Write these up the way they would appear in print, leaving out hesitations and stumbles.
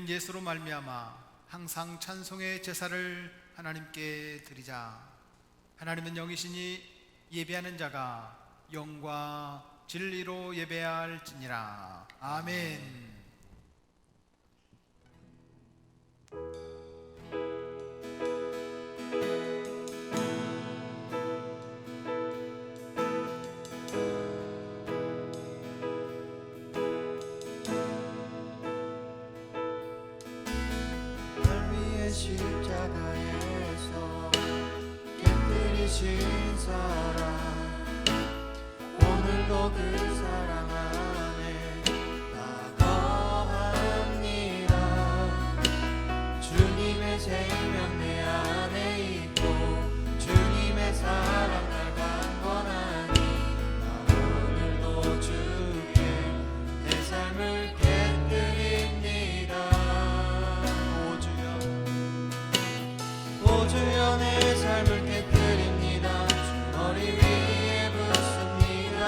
우리는 예수로 말미암아 항상 찬송의 제사를 하나님께 드리자. 하나님은 영이시니 예배하는 자가 영과 진리로 예배할지니라. 아멘. 십자가에서 곁들이신 사랑, 오늘도 그 사랑 안에 거합니다. 주님의 생명 내 안에 있고 주님의 사랑 날 강권하니 나 오늘도 주께 내 삶을 주여 내 삶을 깨뜨립니다. 주 머리 위에 붓습니다.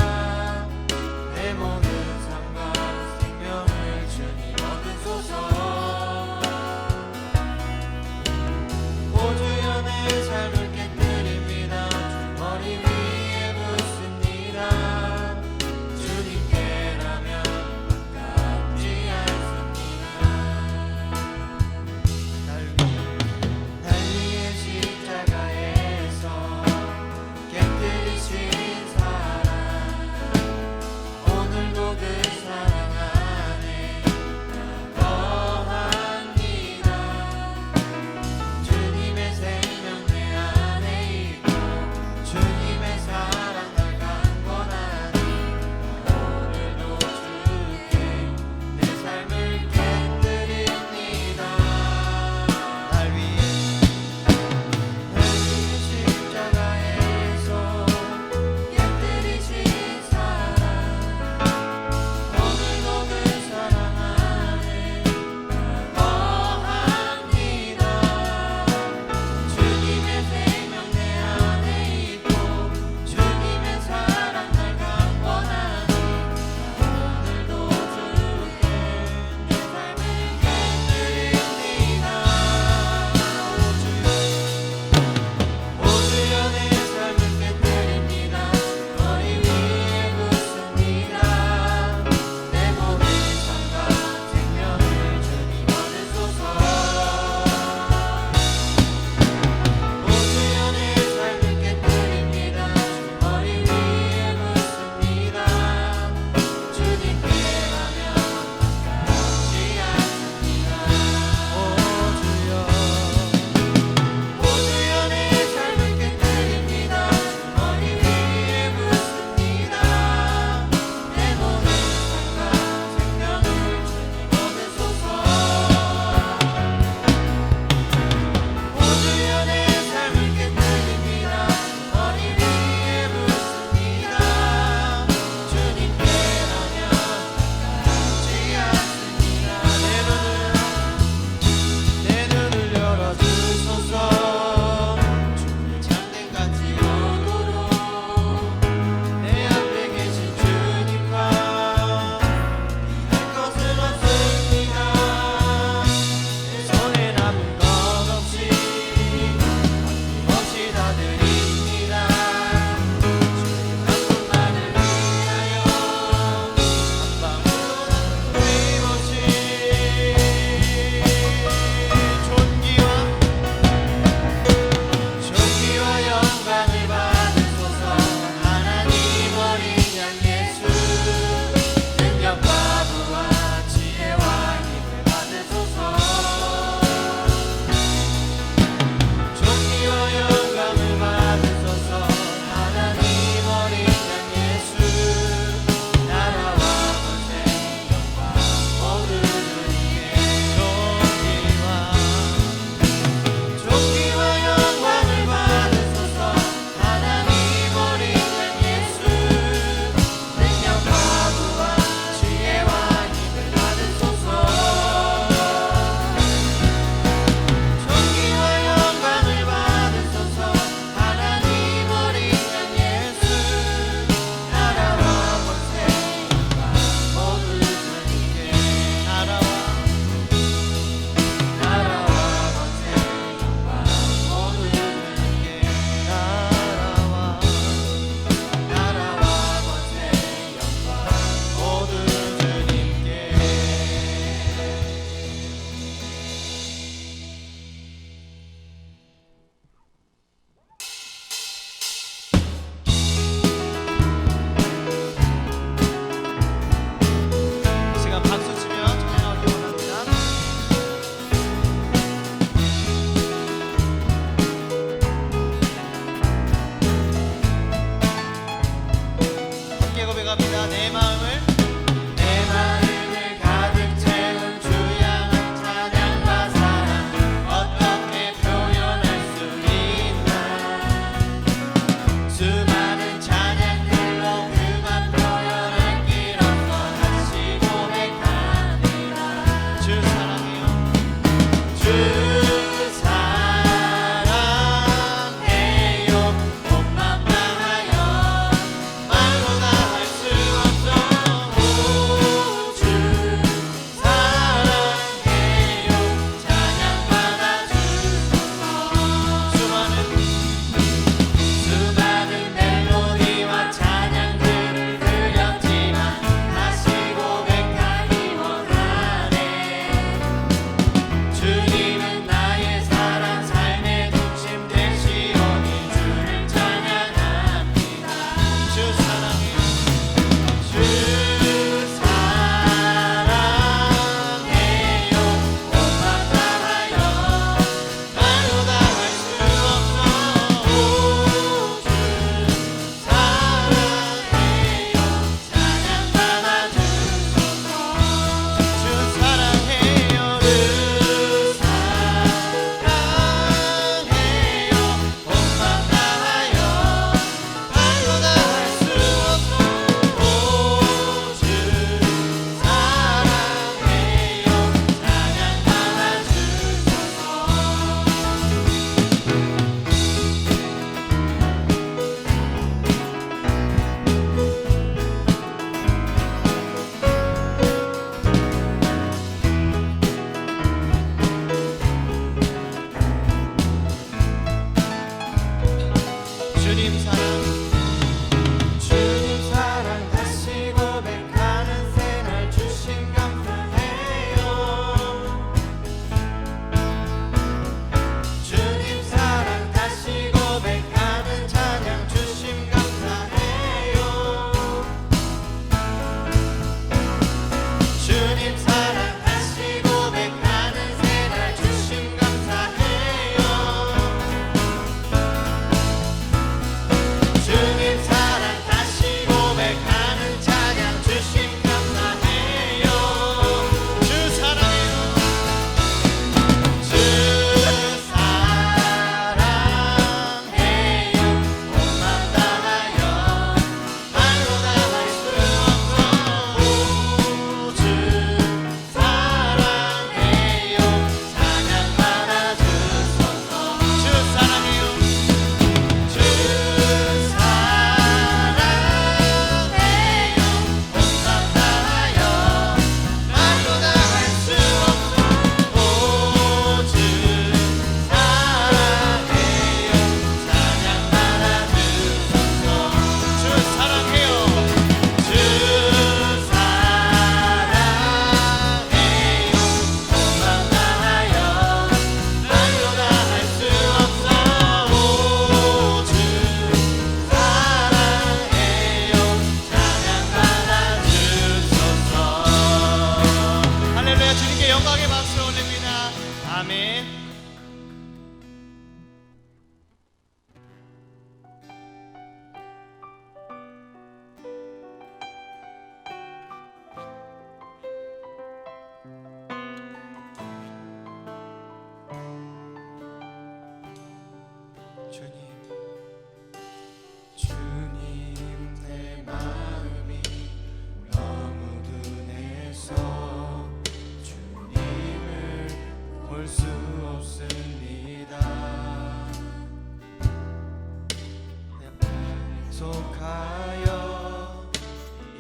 계속하여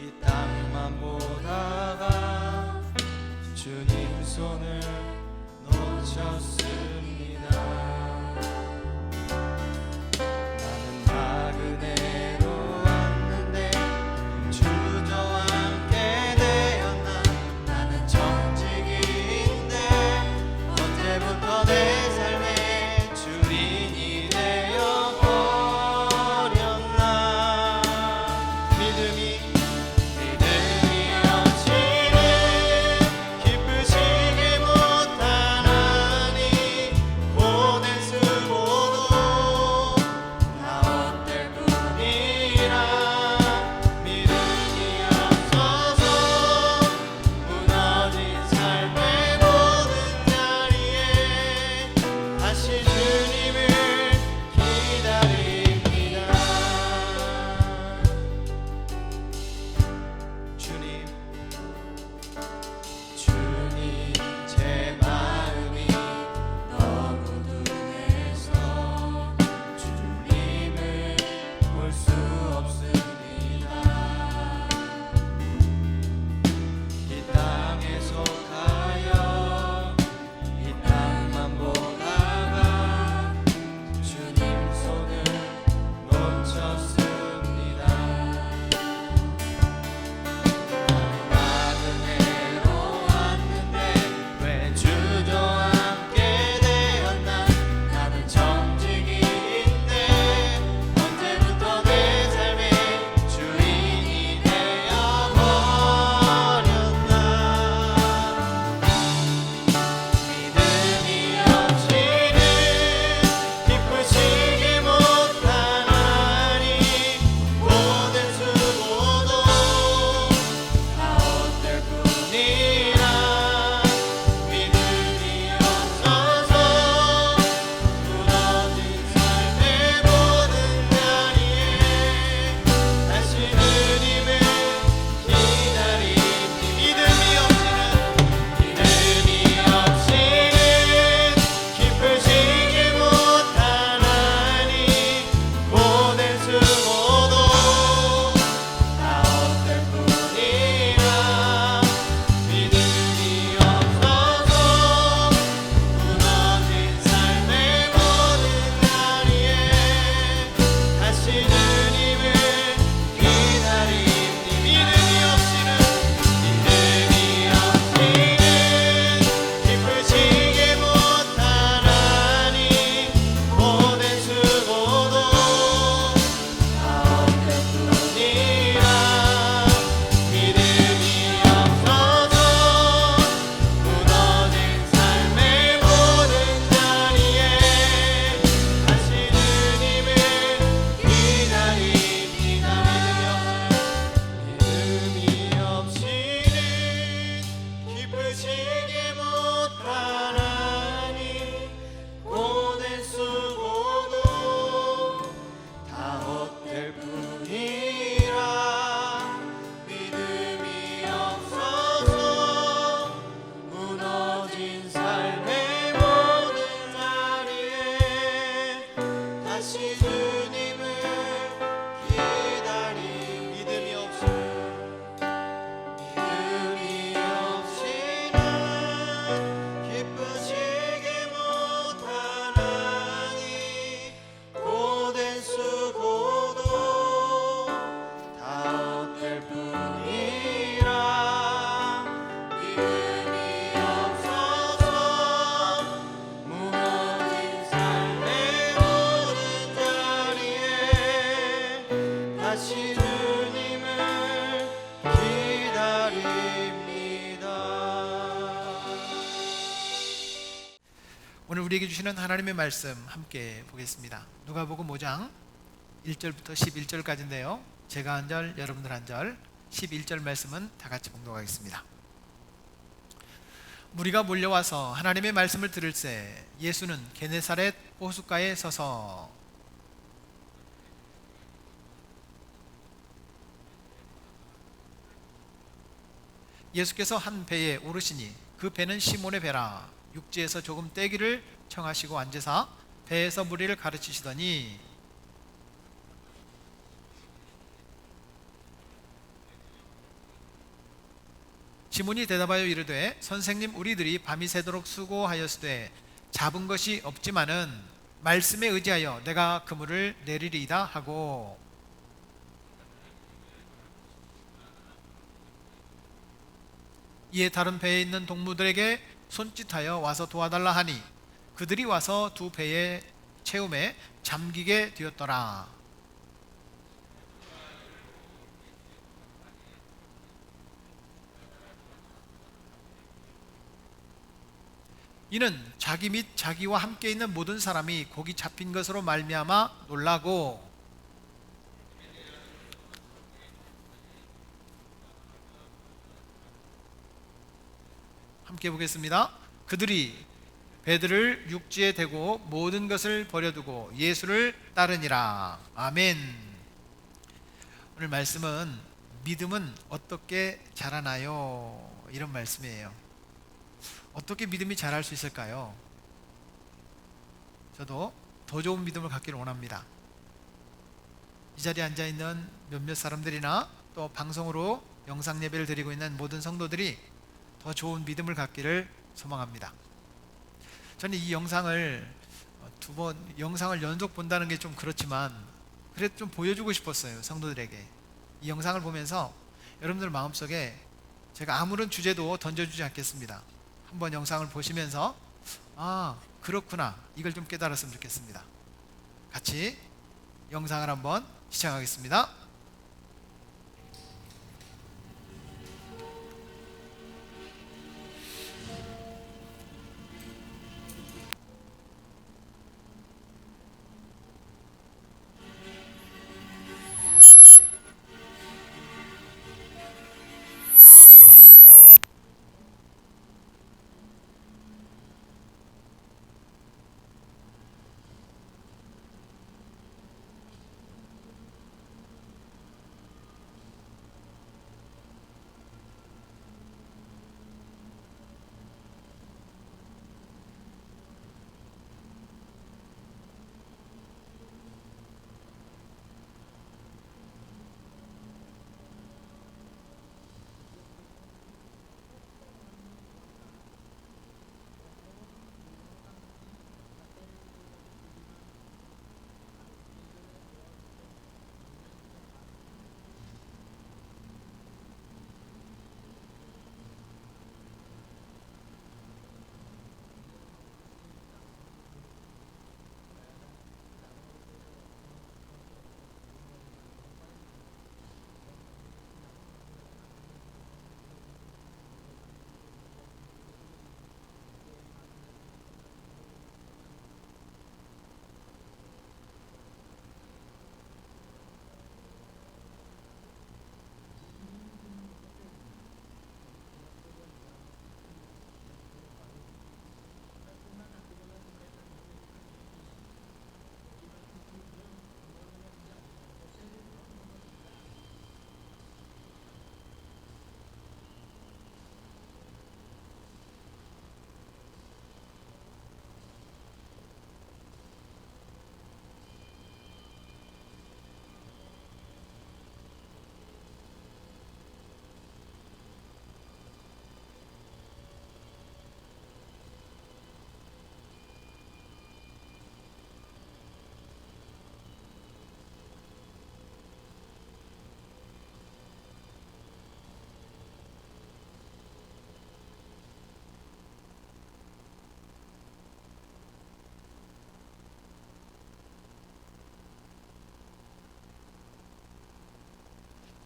이 땅만 보다가 주님 손을 놓쳤습니다. 나는 나그네로 왔는데 주저와 함께 되었나. 나는 정직인데 언제부터 내 삶의 주인이 되어버렸나. 믿음이 없이는 기쁘시게 못하나니 오늘 우리에게 주시는 하나님의 말씀 함께 보겠습니다. 누가복음 5장 1절부터 11절까지인데요. 제가 한 절, 여러분들 한 절, 11절 말씀은 다 같이 봉독하겠습니다. 무리가 몰려와서 하나님의 말씀을 들을새 예수는 게네사렛 호숫가에 서서 예수께서 한 배에 오르시니 그 배는 시몬의 배라. 육지에서 조금 떼기를 청하시고 앉으사 배에서 무리를 가르치시더니 시몬이 대답하여 이르되 선생님, 우리들이 밤이 새도록 수고하였으되 잡은 것이 없지만은 말씀에 의지하여 내가 그물을 내리리이다 하고, 이에 다른 배에 있는 동무들에게 손짓하여 와서 도와달라 하니 그들이 와서 두 배의 채움에 잠기게 되었더라. 이는 자기 및 자기와 함께 있는 모든 사람이 고기 잡힌 것으로 말미암아 놀라고, 함께 보겠습니다. 그들이 배들을 육지에 대고 모든 것을 버려두고 예수를 따르니라. 아멘. 오늘 말씀은 믿음은 어떻게 자라나요? 이런 말씀이에요. 어떻게 믿음이 자랄 수 있을까요? 저도 더 좋은 믿음을 갖기를 원합니다. 이 자리에 앉아있는 몇몇 사람들이나 또 방송으로 영상 예배를 드리고 있는 모든 성도들이 더 좋은 믿음을 갖기를 소망합니다. 저는 이 영상을 두 번 영상을 연속 본다는 게 좀 그렇지만 그래도 좀 보여주고 싶었어요. 성도들에게 이 영상을 보면서 여러분들 마음속에 제가 아무런 주제도 던져주지 않겠습니다. 한번 영상을 보시면서 아, 그렇구나, 이걸 좀 깨달았으면 좋겠습니다. 같이 영상을 한번 시작하겠습니다.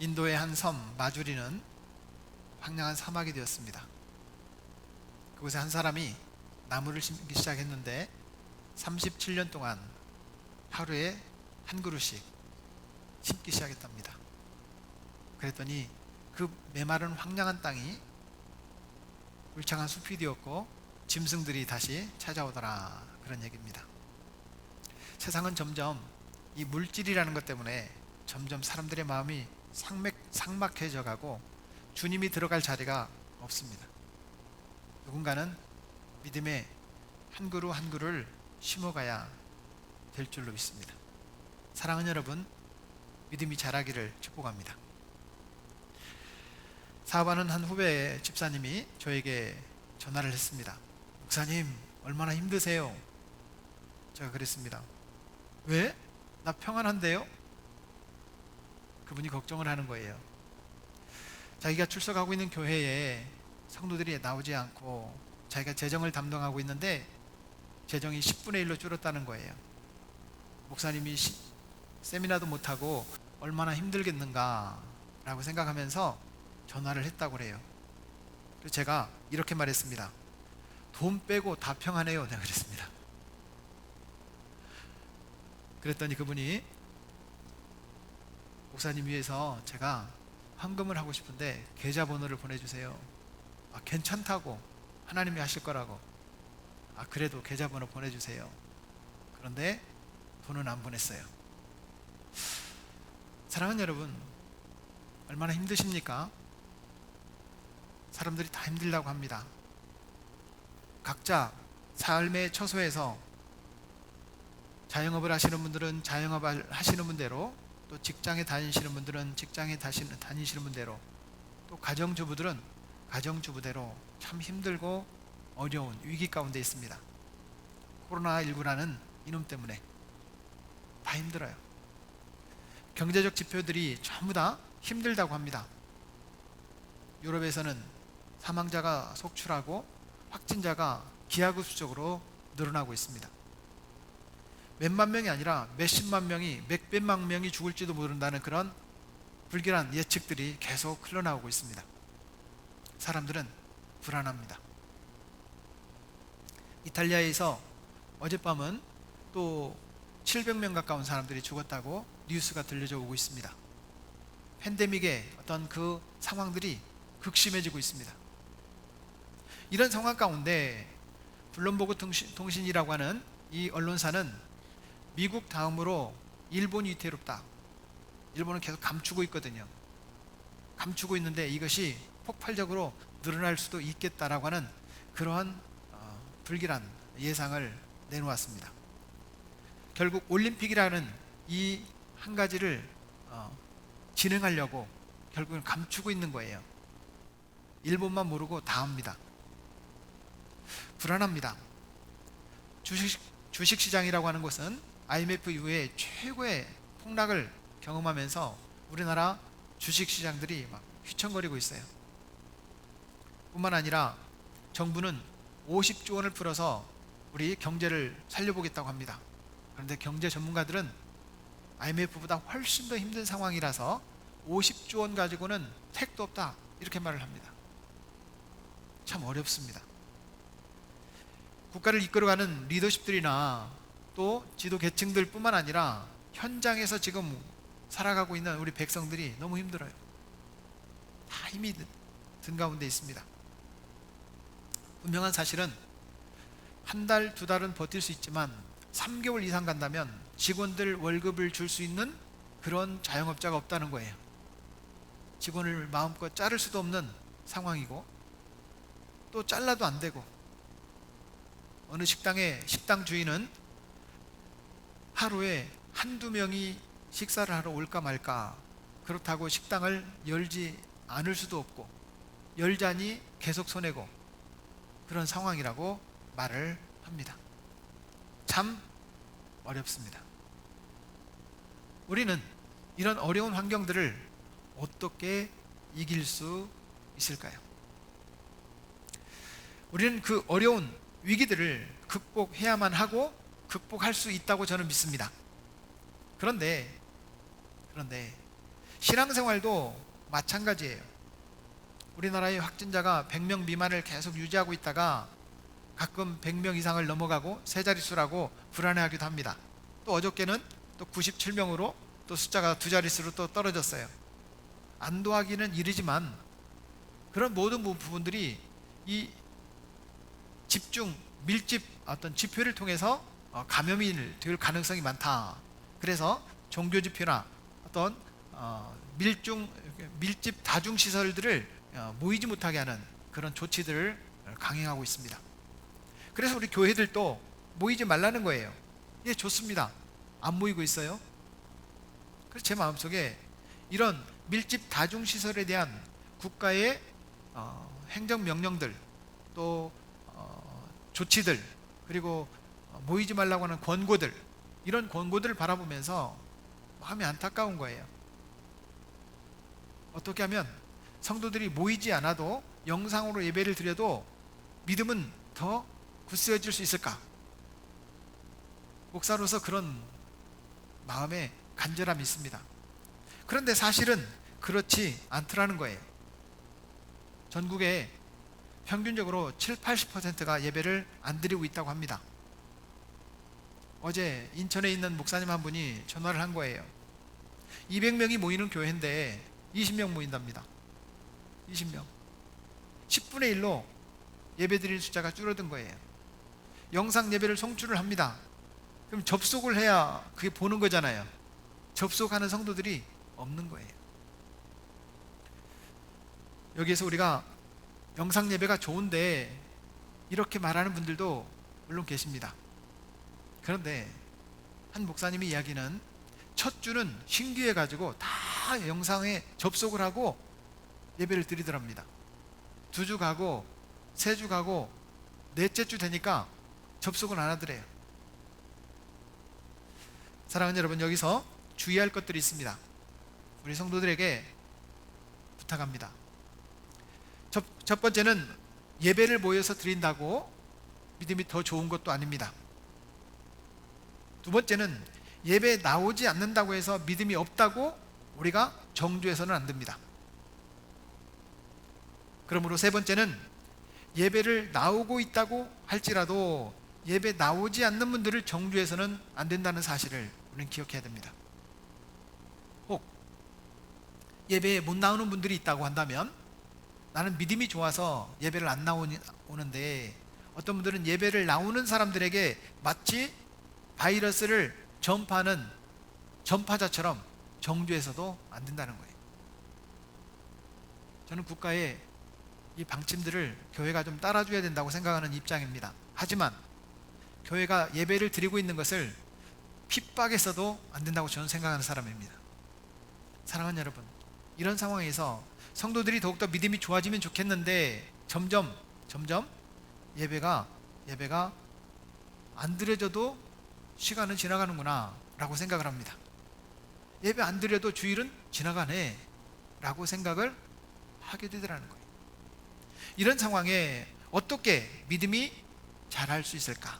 인도의 한 섬 마주리는 황량한 사막이 되었습니다. 그곳에 한 사람이 나무를 심기 시작했는데 37년 동안 하루에 한 그루씩 심기 시작했답니다. 그랬더니 그 메마른 황량한 땅이 울창한 숲이 되었고 짐승들이 다시 찾아오더라, 그런 얘기입니다. 세상은 점점 이 물질이라는 것 때문에 점점 사람들의 마음이 삭막해져 가고 주님이 들어갈 자리가 없습니다. 누군가는 믿음의 한 그루 한 그루를 심어가야 될 줄로 믿습니다. 사랑하는 여러분, 믿음이 자라기를 축복합니다. 사업하는 한 후배 집사님이 저에게 전화를 했습니다. 목사님, 얼마나 힘드세요? 제가 그랬습니다. 왜? 나 평안한데요? 그분이 걱정을 하는 거예요. 자기가 출석하고 있는 교회에 성도들이 나오지 않고 자기가 재정을 담당하고 있는데 재정이 10분의 1로 줄었다는 거예요. 목사님이 세미나도 못하고 얼마나 힘들겠는가 라고 생각하면서 전화를 했다고 그래요. 그래서 제가 이렇게 말했습니다. 돈 빼고 다 평안해요. 내가 그랬습니다. 그랬더니 그분이 목사님 위해서 제가 헌금을 하고 싶은데 계좌번호를 보내주세요. 아, 괜찮다고, 하나님이 하실 거라고. 아, 그래도 계좌번호 보내주세요. 그런데 돈은 안 보냈어요. 사랑하는 여러분, 얼마나 힘드십니까? 사람들이 다 힘들다고 합니다. 각자 삶의 처소에서 자영업을 하시는 분들은 자영업을 하시는 분대로, 또 직장에 다니시는 분들은 직장에 다니시는 분대로, 또 가정주부들은 가정주부대로 참 힘들고 어려운 위기 가운데 있습니다. 코로나19라는 이놈 때문에 다 힘들어요. 경제적 지표들이 전부 다 힘들다고 합니다. 유럽에서는 사망자가 속출하고 확진자가 기하급수적으로 늘어나고 있습니다. 몇만 명이 아니라 몇십만 명이, 몇백만 명이 죽을지도 모른다는 그런 불길한 예측들이 계속 흘러나오고 있습니다. 사람들은 불안합니다. 이탈리아에서 어젯밤은 또 700명 가까운 사람들이 죽었다고 뉴스가 들려져 오고 있습니다. 팬데믹의 어떤 그 상황들이 극심해지고 있습니다. 이런 상황 가운데 블룸버그 통신이라고 하는 이 언론사는 미국 다음으로 일본이 위태롭다, 일본은 계속 감추고 있거든요. 감추고 있는데 이것이 폭발적으로 늘어날 수도 있겠다라고 하는 그러한 불길한 예상을 내놓았습니다. 결국 올림픽이라는 이 한 가지를 진행하려고 결국은 감추고 있는 거예요. 일본만 모르고 다 합니다. 불안합니다. 주식시장이라고 하는 것은 IMF 이후에 최고의 폭락을 경험하면서 우리나라 주식시장들이 막 휘청거리고 있어요. 뿐만 아니라 정부는 50조 원을 풀어서 우리 경제를 살려보겠다고 합니다. 그런데 경제 전문가들은 IMF보다 훨씬 더 힘든 상황이라서 50조 원 가지고는 택도 없다, 이렇게 말을 합니다. 참 어렵습니다. 국가를 이끌어가는 리더십들이나 또 지도 계층들 뿐만 아니라 현장에서 지금 살아가고 있는 우리 백성들이 너무 힘들어요. 다 힘이 든 가운데 있습니다. 분명한 사실은 한 달, 두 달은 버틸 수 있지만 3개월 이상 간다면 직원들 월급을 줄 수 있는 그런 자영업자가 없다는 거예요. 직원을 마음껏 자를 수도 없는 상황이고, 또 잘라도 안 되고, 어느 식당의 식당 주인은 하루에 한두 명이 식사를 하러 올까 말까, 그렇다고 식당을 열지 않을 수도 없고, 열자니 계속 손해고, 그런 상황이라고 말을 합니다. 참 어렵습니다. 우리는 이런 어려운 환경들을 어떻게 이길 수 있을까요? 우리는 그 어려운 위기들을 극복해야만 하고 극복할 수 있다고 저는 믿습니다. 그런데 신앙생활도 마찬가지예요. 우리나라의 확진자가 100명 미만을 계속 유지하고 있다가 가끔 100명 이상을 넘어가고 세 자릿수라고 불안해하기도 합니다. 또 어저께는 또 97명으로 또 숫자가 두 자릿수로 또 떨어졌어요. 안도하기는 이르지만 그런 모든 부분들이 이 집중, 밀집 어떤 지표를 통해서 감염이 될 가능성이 많다. 그래서 종교 지표나 어떤 밀집 다중 시설들을 모이지 못하게 하는 그런 조치들을 강행하고 있습니다. 그래서 우리 교회들도 모이지 말라는 거예요. 예, 좋습니다. 안 모이고 있어요. 그래서 제 마음속에 이런 밀집 다중 시설에 대한 국가의 행정 명령들, 또 조치들, 그리고 모이지 말라고 하는 권고들, 이런 권고들을 바라보면서 마음이 안타까운 거예요. 어떻게 하면 성도들이 모이지 않아도 영상으로 예배를 드려도 믿음은 더 굳세어질 수 있을까? 목사로서 그런 마음에 간절함이 있습니다. 그런데 사실은 그렇지 않더라는 거예요. 전국에 평균적으로 70-80%가 예배를 안 드리고 있다고 합니다. 어제 인천에 있는 목사님 한 분이 전화를 한 거예요. 200명이 모이는 교회인데 20명 모인답니다. 20명. 10분의 1로 예배 드리는 숫자가 줄어든 거예요. 영상 예배를 송출을 합니다. 그럼 접속을 해야 그게 보는 거잖아요. 접속하는 성도들이 없는 거예요. 여기에서 우리가 영상 예배가 좋은데 이렇게 말하는 분들도 물론 계십니다. 그런데 한 목사님의 이야기는 첫 주는 신기해 가지고 다 영상에 접속을 하고 예배를 드리더랍니다. 2주 가고 3주 가고 넷째 주 되니까 접속을 안 하더래요. 사랑하는 여러분, 여기서 주의할 것들이 있습니다. 우리 성도들에게 부탁합니다. 첫 번째는 예배를 모여서 드린다고 믿음이 더 좋은 것도 아닙니다. 두 번째는 예배에 나오지 않는다고 해서 믿음이 없다고 우리가 정죄해서는 안 됩니다. 그러므로 세 번째는 예배를 나오고 있다고 할지라도 예배 나오지 않는 분들을 정죄해서는 안 된다는 사실을 우리는 기억해야 됩니다. 혹 예배에 못 나오는 분들이 있다고 한다면 나는 믿음이 좋아서 예배를 안 나오는데 어떤 분들은 예배를 나오는 사람들에게 마치 바이러스를 전파하는 전파자처럼 정죄해서도 안 된다는 거예요. 저는 국가의 이 방침들을 교회가 좀 따라줘야 된다고 생각하는 입장입니다. 하지만 교회가 예배를 드리고 있는 것을 핍박해서도 안 된다고 저는 생각하는 사람입니다. 사랑하는 여러분, 이런 상황에서 성도들이 더욱더 믿음이 좋아지면 좋겠는데 점점 예배가 안 드려져도 시간은 지나가는구나 라고 생각을 합니다. 예배 안 드려도 주일은 지나가네 라고 생각을 하게 되더라는 거예요. 이런 상황에 어떻게 믿음이 자랄 수 있을까?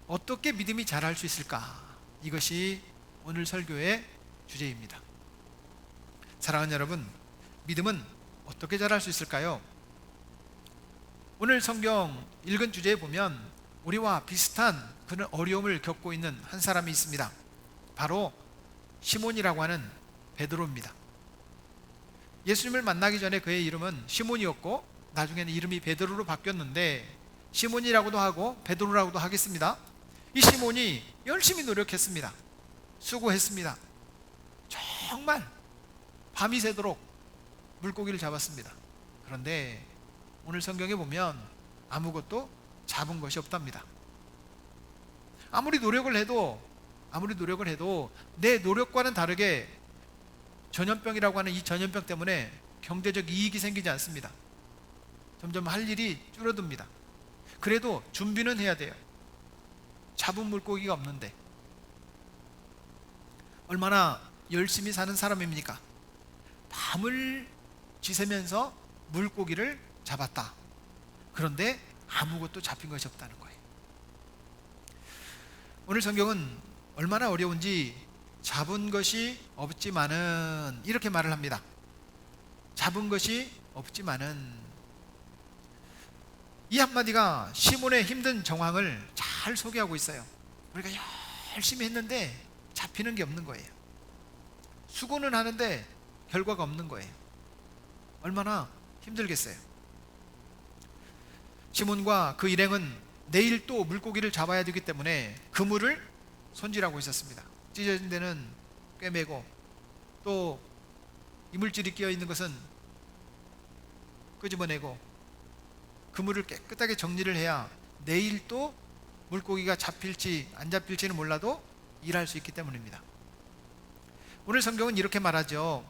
어떻게 믿음이 자랄 수 있을까? 이것이 오늘 설교의 주제입니다. 사랑하는 여러분, 믿음은 어떻게 자랄 수 있을까요? 오늘 성경 읽은 주제에 보면 우리와 비슷한 그런 어려움을 겪고 있는 한 사람이 있습니다. 바로 시몬이라고 하는 베드로입니다. 예수님을 만나기 전에 그의 이름은 시몬이었고 나중에는 이름이 베드로로 바뀌었는데 시몬이라고도 하고 베드로라고도 하겠습니다. 이 시몬이 열심히 노력했습니다. 수고했습니다. 정말 밤이 새도록 물고기를 잡았습니다. 그런데 오늘 성경에 보면 아무것도 잡은 것이 없답니다. 아무리 노력을 해도 내 노력과는 다르게 전염병이라고 하는 이 전염병 때문에 경제적 이익이 생기지 않습니다. 점점 할 일이 줄어듭니다. 그래도 준비는 해야 돼요. 잡은 물고기가 없는데 얼마나 열심히 사는 사람입니까? 밤을 지새면서 물고기를 잡았다. 그런데 아무것도 잡힌 것이 없다는 거예요. 오늘 성경은 얼마나 어려운지 잡은 것이 없지만은 이렇게 말을 합니다. 잡은 것이 없지만은, 이 한마디가 시몬의 힘든 정황을 잘 소개하고 있어요. 우리가 열심히 했는데 잡히는 게 없는 거예요. 수고는 하는데 결과가 없는 거예요. 얼마나 힘들겠어요. 시몬과 그 일행은 내일 또 물고기를 잡아야 되기 때문에 그물을 손질하고 있었습니다. 찢어진 데는 꿰매고, 또 이물질이 끼어 있는 것은 끄집어내고, 그물을 깨끗하게 정리를 해야 내일 또 물고기가 잡힐지 안 잡힐지는 몰라도 일할 수 있기 때문입니다. 오늘 성경은 이렇게 말하죠.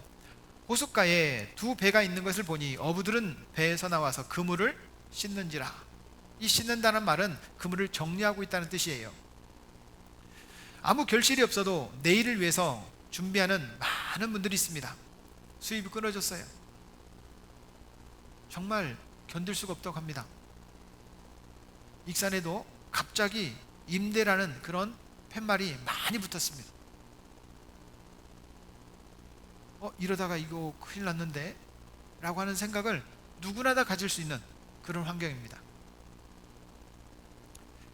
호숫가에 두 배가 있는 것을 보니 어부들은 배에서 나와서 그물을 씻는지라. 이 씻는다는 말은 그물을 정리하고 있다는 뜻이에요. 아무 결실이 없어도 내일을 위해서 준비하는 많은 분들이 있습니다. 수입이 끊어졌어요. 정말 견딜 수가 없다고 합니다. 익산에도 갑자기 임대라는 그런 팻말이 많이 붙었습니다. 이러다가 이거 큰일 났는데 라고 하는 생각을 누구나 다 가질 수 있는 그런 환경입니다.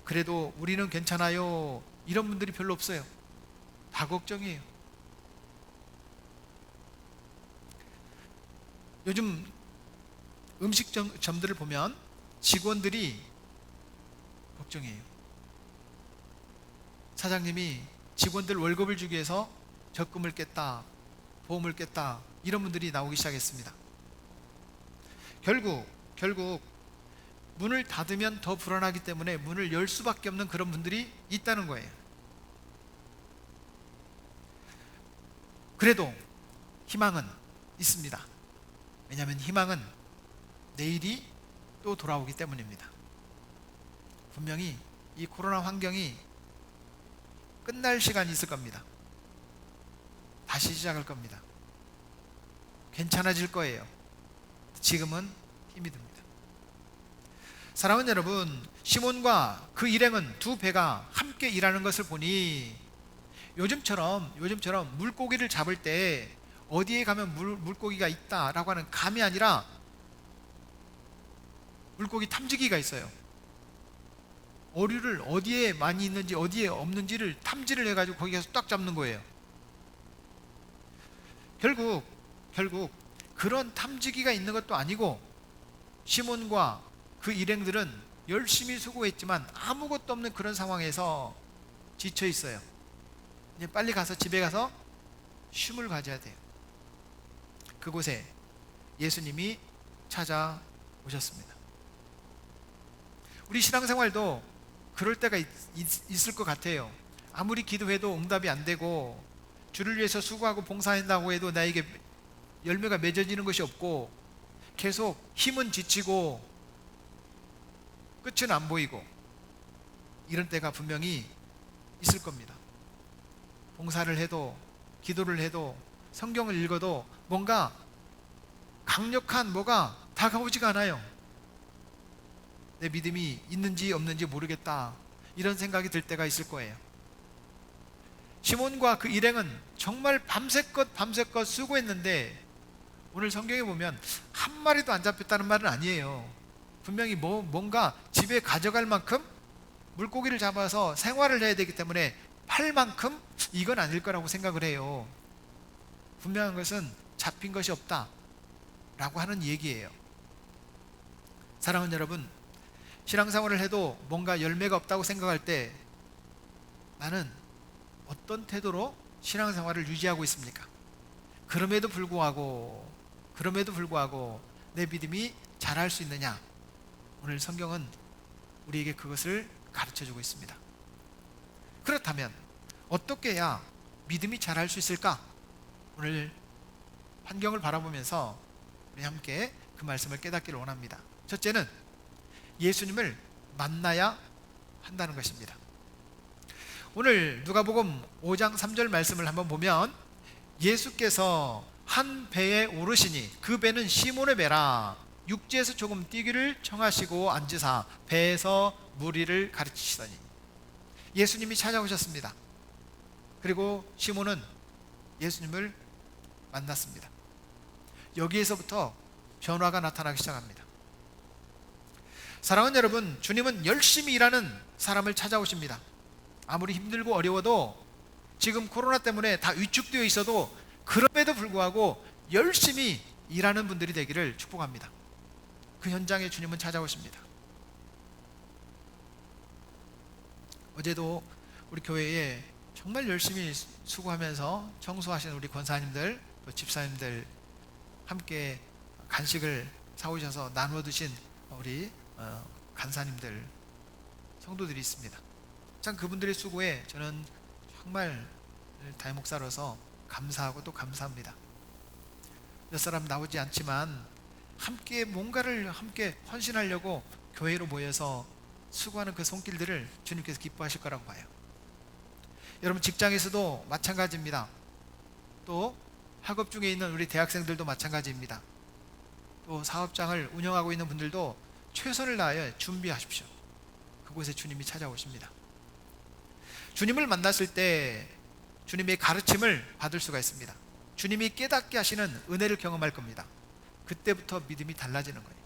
그래도 우리는 괜찮아요, 이런 분들이 별로 없어요. 다 걱정이에요. 요즘 음식점들을 보면 직원들이 걱정이에요. 사장님이 직원들 월급을 주기 위해서 적금을 깼다, 보험을 깼다, 이런 분들이 나오기 시작했습니다. 결국 문을 닫으면 더 불안하기 때문에 문을 열 수밖에 없는 그런 분들이 있다는 거예요. 그래도 희망은 있습니다. 왜냐하면 희망은 내일이 또 돌아오기 때문입니다. 분명히 이 코로나 환경이 끝날 시간이 있을 겁니다. 다시 시작할 겁니다. 괜찮아질 거예요. 지금은 힘이 듭니다. 사랑하는 여러분, 시몬과 그 일행은 두 배가 함께 일하는 것을 보니 요즘처럼 물고기를 잡을 때 어디에 가면 물고기가 있다라고 하는 감이 아니라 물고기 탐지기가 있어요. 어류를 어디에 많이 있는지 어디에 없는지를 탐지를 해가지고 거기 가서 딱 잡는 거예요. 결국 그런 탐지기가 있는 것도 아니고 시몬과 그 일행들은 열심히 수고했지만 아무것도 없는 그런 상황에서 지쳐 있어요. 이제 빨리 가서 집에 가서 쉼을 가져야 돼요. 그곳에 예수님이 찾아오셨습니다. 우리 신앙생활도 그럴 때가 있을 것 같아요. 아무리 기도해도 응답이 안 되고, 주를 위해서 수고하고 봉사한다고 해도 나에게 열매가 맺어지는 것이 없고, 계속 힘은 지치고 끝은 안 보이고, 이런 때가 분명히 있을 겁니다. 봉사를 해도, 기도를 해도, 성경을 읽어도 뭔가 강력한 뭐가 다가오지가 않아요. 내 믿음이 있는지 없는지 모르겠다, 이런 생각이 들 때가 있을 거예요. 시몬과 그 일행은 정말 밤새껏 수고했는데, 오늘 성경에 보면 한 마리도 안 잡혔다는 말은 아니에요. 분명히 뭔가 집에 가져갈 만큼 물고기를 잡아서 생활을 해야 되기 때문에 팔 만큼 이건 아닐 거라고 생각을 해요. 분명한 것은 잡힌 것이 없다 라고 하는 얘기예요. 사랑하는 여러분, 신앙생활을 해도 뭔가 열매가 없다고 생각할 때 나는 어떤 태도로 신앙생활을 유지하고 있습니까? 그럼에도 불구하고 내 믿음이 자랄 수 있느냐? 오늘 성경은 우리에게 그것을 가르쳐주고 있습니다. 그렇다면 어떻게 해야 믿음이 자랄 수 있을까? 오늘 환경을 바라보면서 우리 함께 그 말씀을 깨닫기를 원합니다. 첫째는 예수님을 만나야 한다는 것입니다. 오늘 누가복음 5장 3절 말씀을 한번 보면, 예수께서 한 배에 오르시니 그 배는 시몬의 배라, 육지에서 조금 뛰기를 청하시고 앉으사 배에서 무리를 가르치시더니. 예수님이 찾아오셨습니다. 그리고 시몬은 예수님을 만났습니다. 여기에서부터 변화가 나타나기 시작합니다. 사랑하는 여러분, 주님은 열심히 일하는 사람을 찾아오십니다. 아무리 힘들고 어려워도, 지금 코로나 때문에 다 위축되어 있어도 그럼에도 불구하고 열심히 일하는 분들이 되기를 축복합니다. 그 현장에 주님은 찾아오십니다. 어제도 우리 교회에 정말 열심히 수고하면서 청소하시는 우리 권사님들, 또 집사님들 함께 간식을 사오셔서 나누어 드신 우리 간사님들, 성도들이 있습니다. 참 그분들의 수고에 저는 정말 다임목사로서 감사하고 또 감사합니다. 몇 사람 나오지 않지만 함께 뭔가를 함께 헌신하려고 교회로 모여서 수고하는 그 손길들을 주님께서 기뻐하실 거라고 봐요. 여러분, 직장에서도 마찬가지입니다. 또 학업 중에 있는 우리 대학생들도 마찬가지입니다. 또 사업장을 운영하고 있는 분들도 최선을 다하여 준비하십시오. 그곳에 주님이 찾아오십니다. 주님을 만났을 때 주님의 가르침을 받을 수가 있습니다. 주님이 깨닫게 하시는 은혜를 경험할 겁니다. 그때부터 믿음이 달라지는 거예요.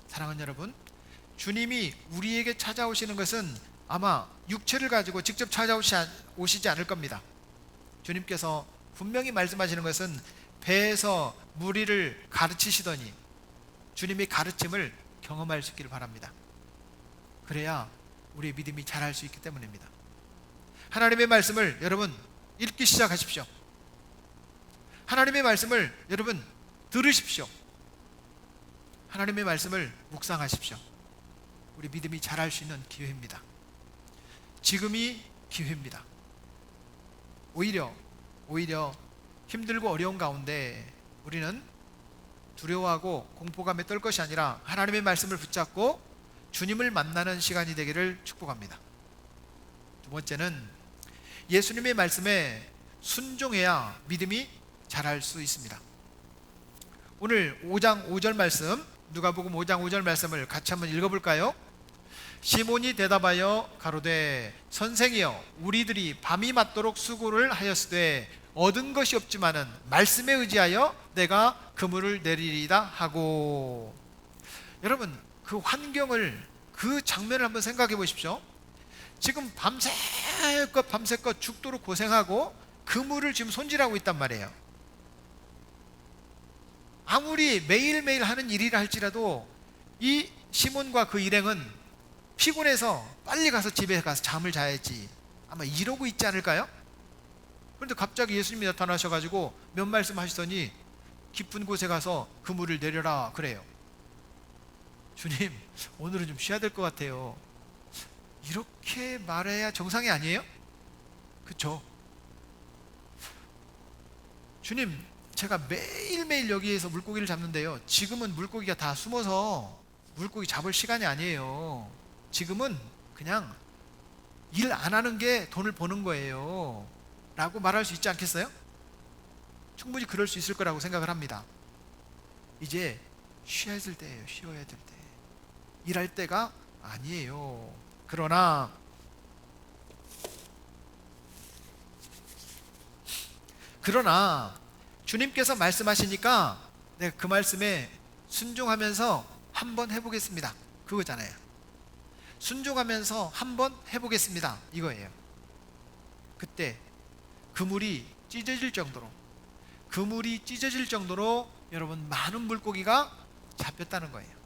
사랑하는 여러분, 주님이 우리에게 찾아오시는 것은 아마 육체를 가지고 직접 찾아오시지 않을 겁니다. 주님께서 분명히 말씀하시는 것은 배에서 무리를 가르치시더니 주님의 가르침을 경험할 수 있기를 바랍니다. 그래야 우리의 믿음이 자랄 수 있기 때문입니다. 하나님의 말씀을 여러분 읽기 시작하십시오. 하나님의 말씀을 여러분 들으십시오. 하나님의 말씀을 묵상하십시오. 우리 믿음이 자랄 수 있는 기회입니다. 지금이 기회입니다. 오히려 힘들고 어려운 가운데 우리는 두려워하고 공포감에 떨 것이 아니라 하나님의 말씀을 붙잡고 주님을 만나는 시간이 되기를 축복합니다. 두 번째는 예수님의 말씀에 순종해야 믿음이 자랄 수 있습니다. 오늘 5장 5절 말씀, 누가복음 5장 5절 말씀을 같이 한번 읽어볼까요? 시몬이 대답하여 가로되 선생이여, 우리들이 밤이 맞도록 수고를 하였으되 얻은 것이 없지만은 말씀에 의지하여 내가 그물을 내리리다 하고. 여러분, 그 환경을, 그 장면을 한번 생각해 보십시오. 지금 밤새껏 죽도록 고생하고 그물을 지금 손질하고 있단 말이에요. 아무리 매일매일 하는 일이라 할지라도 이 시몬과 그 일행은 피곤해서 빨리 가서 집에 가서 잠을 자야지, 아마 이러고 있지 않을까요? 그런데 갑자기 예수님이 나타나셔가지고 몇 말씀 하시더니 깊은 곳에 가서 그물을 내려라 그래요. 주님, 오늘은 좀 쉬어야 될 것 같아요. 이렇게 말해야 정상이 아니에요? 그쵸? 주님, 제가 매일매일 여기에서 물고기를 잡는데요, 지금은 물고기가 다 숨어서 물고기 잡을 시간이 아니에요. 지금은 그냥 일 안 하는 게 돈을 버는 거예요 라고 말할 수 있지 않겠어요? 충분히 그럴 수 있을 거라고 생각을 합니다. 이제 쉬어야 될 때예요. 쉬어야 될 때. 일할 때가 아니에요. 그러나 주님께서 말씀하시니까 내가 그 말씀에 순종하면서 한번 해보겠습니다, 그거잖아요. 순종하면서 한번 해보겠습니다, 이거예요. 그때 그물이 찢어질 정도로 여러분 많은 물고기가 잡혔다는 거예요.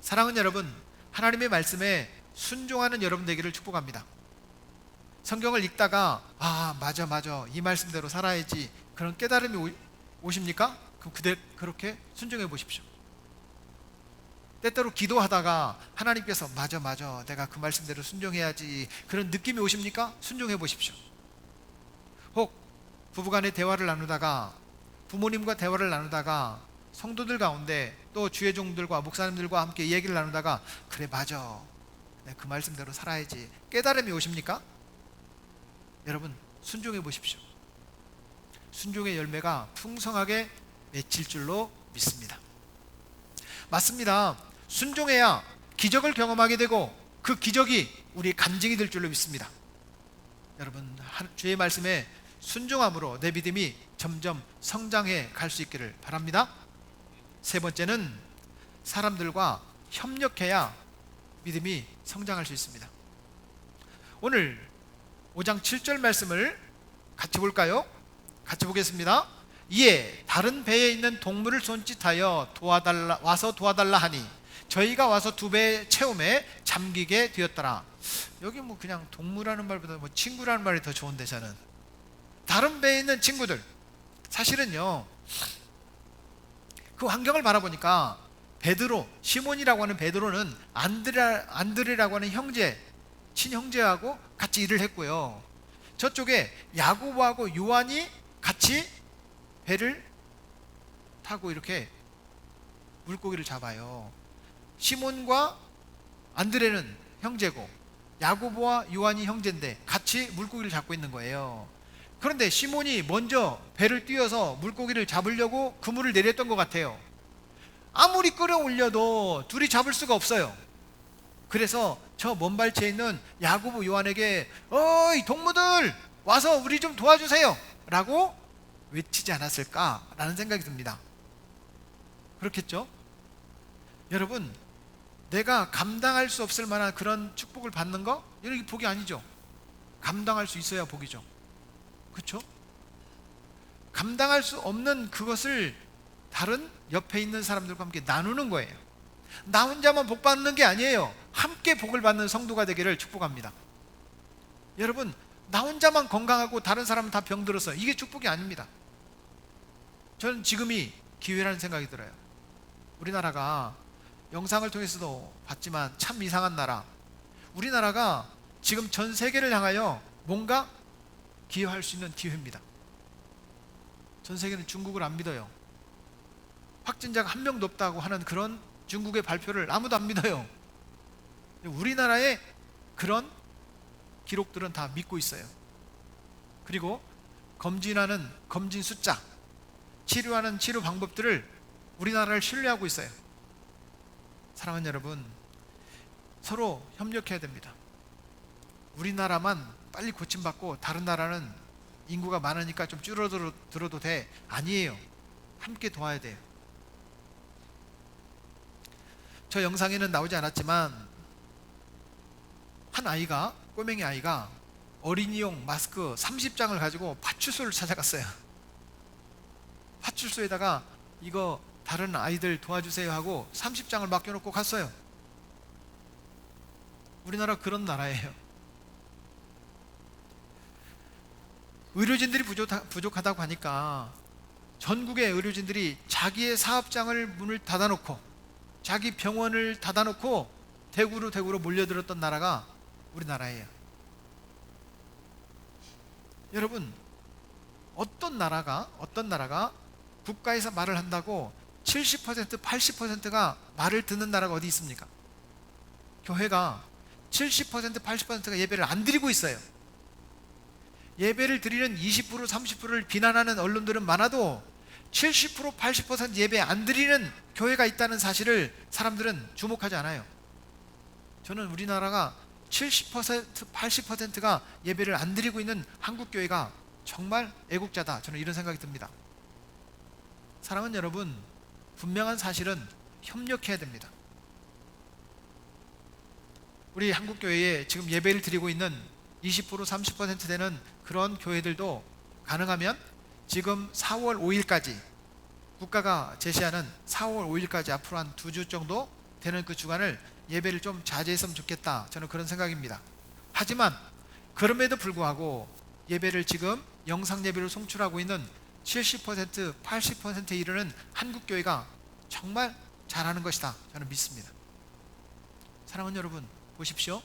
사랑하는 여러분, 하나님의 말씀에 순종하는 여러분 되기를 축복합니다. 성경을 읽다가 맞아 이 말씀대로 살아야지, 그런 깨달음이 오십니까? 그럼 그렇게 순종해 보십시오. 때때로 기도하다가 하나님께서 맞아 내가 그 말씀대로 순종해야지, 그런 느낌이 오십니까? 순종해 보십시오. 혹 부부간의 대화를 나누다가, 부모님과 대화를 나누다가, 성도들 가운데 또 주의 종들과 목사님들과 함께 얘기를 나누다가 그래 맞아, 내가 그 말씀대로 살아야지, 깨달음이 오십니까? 여러분, 순종해 보십시오. 순종의 열매가 풍성하게 맺힐 줄로 믿습니다. 맞습니다. 순종해야 기적을 경험하게 되고 그 기적이 우리의 간증이 될 줄로 믿습니다. 여러분, 주의 말씀에 순종함으로 내 믿음이 점점 성장해 갈 수 있기를 바랍니다. 세 번째는 사람들과 협력해야 믿음이 성장할 수 있습니다. 오늘 5장 7절 말씀을 같이 볼까요? 같이 보겠습니다. 이에 다른 배에 있는 동물을 손짓하여 와서 도와달라 하니 저희가 와서 2배 채움에 잠기게 되었더라. 여기 뭐 그냥 동물하는 말보다 뭐 친구라는 말이 더 좋은데, 저는 다른 배에 있는 친구들, 사실은요 그 환경을 바라보니까 베드로, 시몬이라고 하는 베드로는 안드레라고 하는 형제, 친형제하고 같이 일을 했고요, 저쪽에 야고보하고 요한이 같이 배를 타고 이렇게 물고기를 잡아요. 시몬과 안드레는 형제고 야고보와 요한이 형제인데 같이 물고기를 잡고 있는 거예요. 그런데 시몬이 먼저 배를 띄워서 물고기를 잡으려고 그물을 내렸던 것 같아요. 아무리 끌어올려도 둘이 잡을 수가 없어요. 그래서 저 먼 발치에 있는 야고보, 요한에게 어이 동무들 와서 우리 좀 도와주세요 라고 외치지 않았을까라는 생각이 듭니다. 그렇겠죠? 여러분, 내가 감당할 수 없을 만한 그런 축복을 받는 거, 이게 복이 아니죠. 감당할 수 있어야 복이죠. 그렇죠? 감당할 수 없는 그것을 다른 옆에 있는 사람들과 함께 나누는 거예요. 나 혼자만 복 받는 게 아니에요. 함께 복을 받는 성도가 되기를 축복합니다. 여러분, 나 혼자만 건강하고 다른 사람은 다 병들어서 이게 축복이 아닙니다. 저는 지금이 기회라는 생각이 들어요. 우리나라가 영상을 통해서도 봤지만 참 이상한 나라, 우리나라가 지금 전 세계를 향하여 뭔가 기여할 수 있는 기회입니다. 전 세계는 중국을 안 믿어요. 확진자가 한 명도 없다고 하는 그런 중국의 발표를 아무도 안 믿어요. 우리나라의 그런 기록들은 다 믿고 있어요. 그리고 검진하는 검진 숫자, 치료하는 치료 방법들을 우리나라를 신뢰하고 있어요. 사랑하는 여러분, 서로 협력해야 됩니다. 우리나라만 빨리 고침받고 다른 나라는 인구가 많으니까 좀 줄어들어도 돼. 아니에요. 함께 도와야 돼요. 저 영상에는 나오지 않았지만 한 아이가, 꼬맹이 아이가 어린이용 마스크 30장을 가지고 파출소를 찾아갔어요. 파출소에다가 이거 다른 아이들 도와주세요 하고 30장을 맡겨놓고 갔어요. 우리나라 그런 나라예요. 의료진들이 부족하다고 하니까 전국의 의료진들이 자기의 사업장을 문을 닫아놓고 자기 병원을 닫아놓고 대구로 몰려들었던 나라가 우리나라예요. 여러분, 어떤 나라가 국가에서 말을 한다고 70%, 80%가 말을 듣는 나라가 어디 있습니까? 교회가 70%, 80%가 예배를 안 드리고 있어요. 예배를 드리는 20%, 30%를 비난하는 언론들은 많아도 70%, 80% 예배 안 드리는 교회가 있다는 사실을 사람들은 주목하지 않아요. 저는 우리나라가 70%, 80%가 예배를 안 드리고 있는 한국교회가 정말 애국자다, 저는 이런 생각이 듭니다. 사랑하는 여러분, 분명한 사실은 협력해야 됩니다. 우리 한국교회에 지금 예배를 드리고 있는 20%, 30% 되는 그런 교회들도 가능하면 지금 4월 5일까지, 국가가 제시하는 4월 5일까지 앞으로 한 2주 정도 되는 그 주간을 예배를 좀 자제했으면 좋겠다, 저는 그런 생각입니다. 하지만 그럼에도 불구하고 예배를 지금 영상 예배로 송출하고 있는 70%, 80%에 이르는 한국교회가 정말 잘하는 것이다, 저는 믿습니다. 사랑하는 여러분, 보십시오.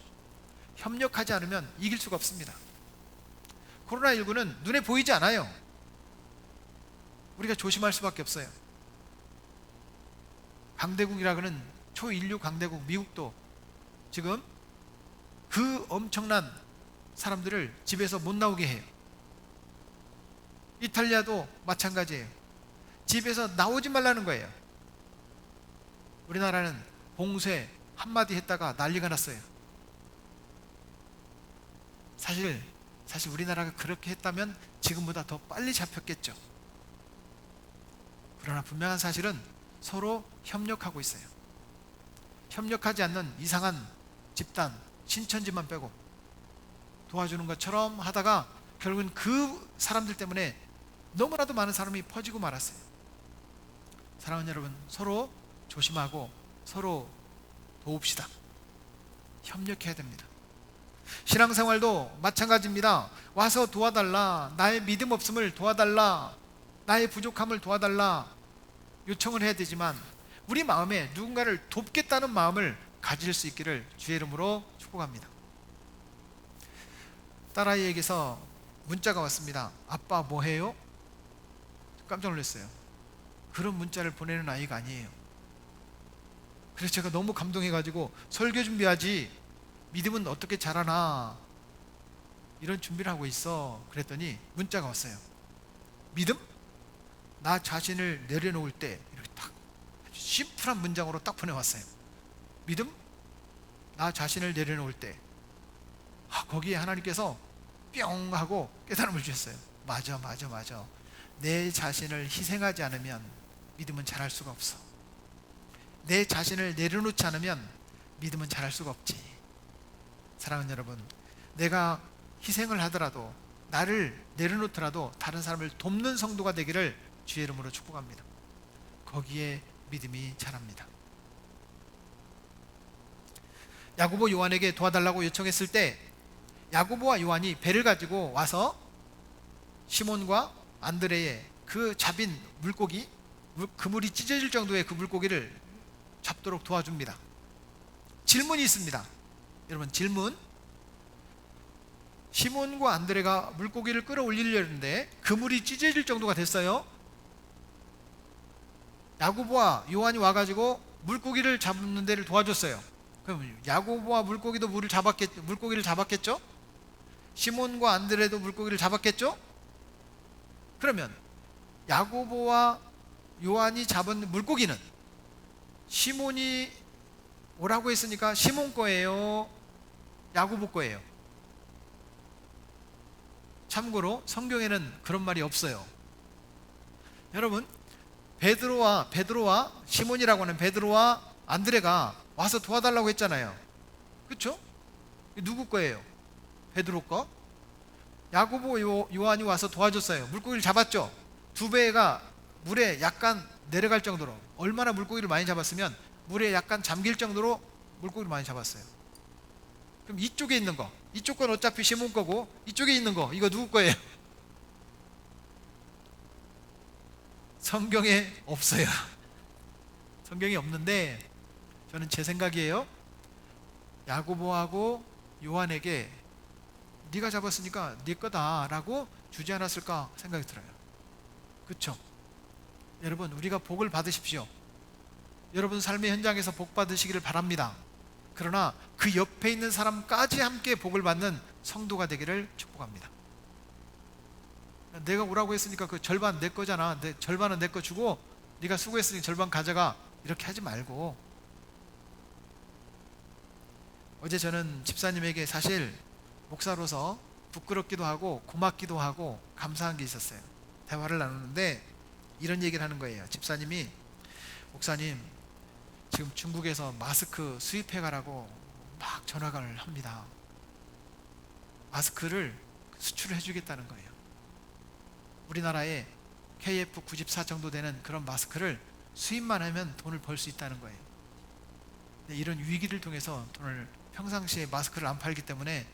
협력하지 않으면 이길 수가 없습니다. 코로나19는 눈에 보이지 않아요. 우리가 조심할 수밖에 없어요. 강대국이라고는 초인류 강대국 미국도 지금 그 엄청난 사람들을 집에서 못 나오게 해요. 이탈리아도 마찬가지예요. 집에서 나오지 말라는 거예요. 우리나라는 봉쇄 한마디 했다가 난리가 났어요. 사실 사실 우리나라가 그렇게 했다면 지금보다 더 빨리 잡혔겠죠. 그러나 분명한 사실은 서로 협력하고 있어요. 협력하지 않는 이상한 집단, 신천지만 빼고 도와주는 것처럼 하다가 결국은 그 사람들 때문에 너무나도 많은 사람이 퍼지고 말았어요. 사랑하는 여러분, 서로 조심하고 서로 도웁시다. 협력해야 됩니다. 신앙생활도 마찬가지입니다. 와서 도와달라, 나의 믿음 없음을 도와달라, 나의 부족함을 도와달라 요청을 해야 되지만 우리 마음에 누군가를 돕겠다는 마음을 가질 수 있기를 주의 이름으로 축복합니다. 딸아이에게서 문자가 왔습니다. 아빠 뭐해요? 깜짝 놀랐어요. 그런 문자를 보내는 아이가 아니에요. 그래서 제가 너무 감동해가지고 설교 준비하지, 믿음은 어떻게 자라나 이런 준비를 하고 있어. 그랬더니 문자가 왔어요. 믿음? 나 자신을 내려놓을 때, 이렇게 딱 심플한 문장으로 딱 보내왔어요. 믿음? 나 자신을 내려놓을 때. 거기에 하나님께서 뿅 하고 깨달음을 주셨어요. 맞아. 내 자신을 희생하지 않으면 믿음은 자랄 수가 없어. 내 자신을 내려놓지 않으면 믿음은 자랄 수가 없지. 사랑하는 여러분, 내가 희생을 하더라도, 나를 내려놓더라도 다른 사람을 돕는 성도가 되기를 주의 이름으로 축복합니다. 거기에 믿음이 자랍니다. 야고보 요한에게 도와달라고 요청했을 때 야고보와 요한이 배를 가지고 와서 시몬과 안드레의 그 잡인 물고기, 그물이 찢어질 정도의 그 물고기를 잡도록 도와줍니다. 질문이 있습니다. 여러분, 질문. 시몬과 안드레가 물고기를 끌어올리려는데 그물이 찢어질 정도가 됐어요. 야고보와 요한이 와가지고 물고기를 잡는 데를 도와줬어요. 그럼 야고보와 물고기도 물고기를 잡았겠죠? 시몬과 안드레도 물고기를 잡았겠죠? 그러면 야고보와 요한이 잡은 물고기는 시몬이 오라고 했으니까 시몬 거예요? 야고보 거예요? 참고로 성경에는 그런 말이 없어요. 여러분, 베드로와 시몬이라고 하는 베드로와 안드레가 와서 도와달라고 했잖아요. 그렇죠? 누구 거예요? 베드로 거. 야고보 요한이 와서 도와줬어요. 물고기를 잡았죠. 두 배가 물에 약간 내려갈 정도로, 얼마나 물고기를 많이 잡았으면 물에 약간 잠길 정도로 물고기를 많이 잡았어요. 그럼 이쪽에 있는 거, 이쪽 건 어차피 시몬 거고, 이쪽에 있는 거, 이거 누구 거예요? 성경에 없어요. 성경이 없는데 저는 제 생각이에요. 야고보하고 요한에게 네가 잡았으니까 네 거다라고 주지 않았을까 생각이 들어요. 그렇죠? 여러분, 우리가 복을 받으십시오. 여러분 삶의 현장에서 복 받으시기를 바랍니다. 그러나 그 옆에 있는 사람까지 함께 복을 받는 성도가 되기를 축복합니다. 내가 오라고 했으니까 그 절반 내 거잖아, 절반은 내 거 주고 네가 수고했으니 절반 가져가, 이렇게 하지 말고. 어제 저는 집사님에게 사실 목사로서 부끄럽기도 하고 고맙기도 하고 감사한 게 있었어요. 대화를 나누는데 이런 얘기를 하는 거예요. 집사님이, 목사님 지금 중국에서 마스크 수입해 가라고 막 전화를 합니다. 마스크를 수출을 해주겠다는 거예요. 우리나라에 KF94 정도 되는 그런 마스크를 수입만 하면 돈을 벌 수 있다는 거예요. 근데 이런 위기를 통해서 돈을, 평상시에 마스크를 안 팔기 때문에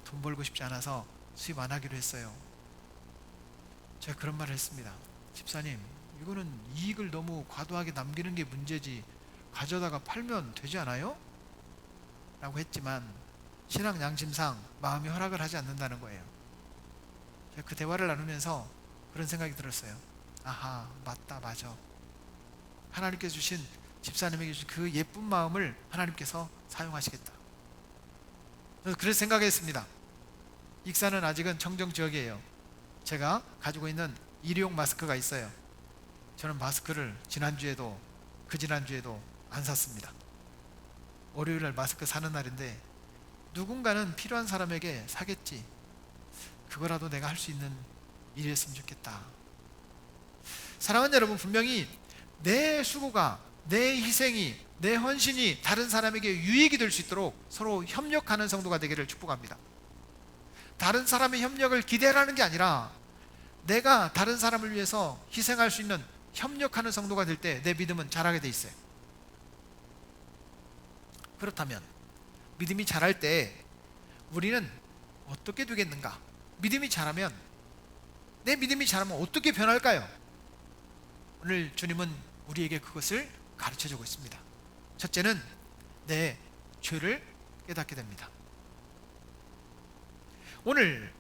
돈 벌고 싶지 않아서 수입 안 하기로 했어요. 제가 그런 말을 했습니다. 집사님, 이거는 이익을 너무 과도하게 남기는 게 문제지 가져다가 팔면 되지 않아요? 라고 했지만 신앙 양심상 마음이 허락을 하지 않는다는 거예요. 제가 그 대화를 나누면서 그런 생각이 들었어요. 아하, 맞아. 하나님께서 주신, 집사님에게 주신 그 예쁜 마음을 하나님께서 사용하시겠다. 그래서 생각했습니다. 익산은 아직은 청정 지역이에요. 제가 가지고 있는 일회용 마스크가 있어요. 저는 마스크를 지난주에도 그 지난주에도 안 샀습니다. 월요일날 마스크 사는 날인데 누군가는 필요한 사람에게 사겠지. 그거라도 내가 할 수 있는 일이었으면 좋겠다. 사랑하는 여러분, 분명히 내 수고가, 내 희생이, 내 헌신이 다른 사람에게 유익이 될 수 있도록 서로 협력하는 성도가 되기를 축복합니다. 다른 사람의 협력을 기대하는 게 아니라 내가 다른 사람을 위해서 희생할 수 있는 협력하는 성도가 될 때 내 믿음은 자라게 돼 있어요. 그렇다면 믿음이 자랄 때 우리는 어떻게 되겠는가? 믿음이 자라면, 내 믿음이 자라면 어떻게 변할까요? 오늘 주님은 우리에게 그것을 가르쳐주고 있습니다. 첫째는 내 죄를 깨닫게 됩니다. 오늘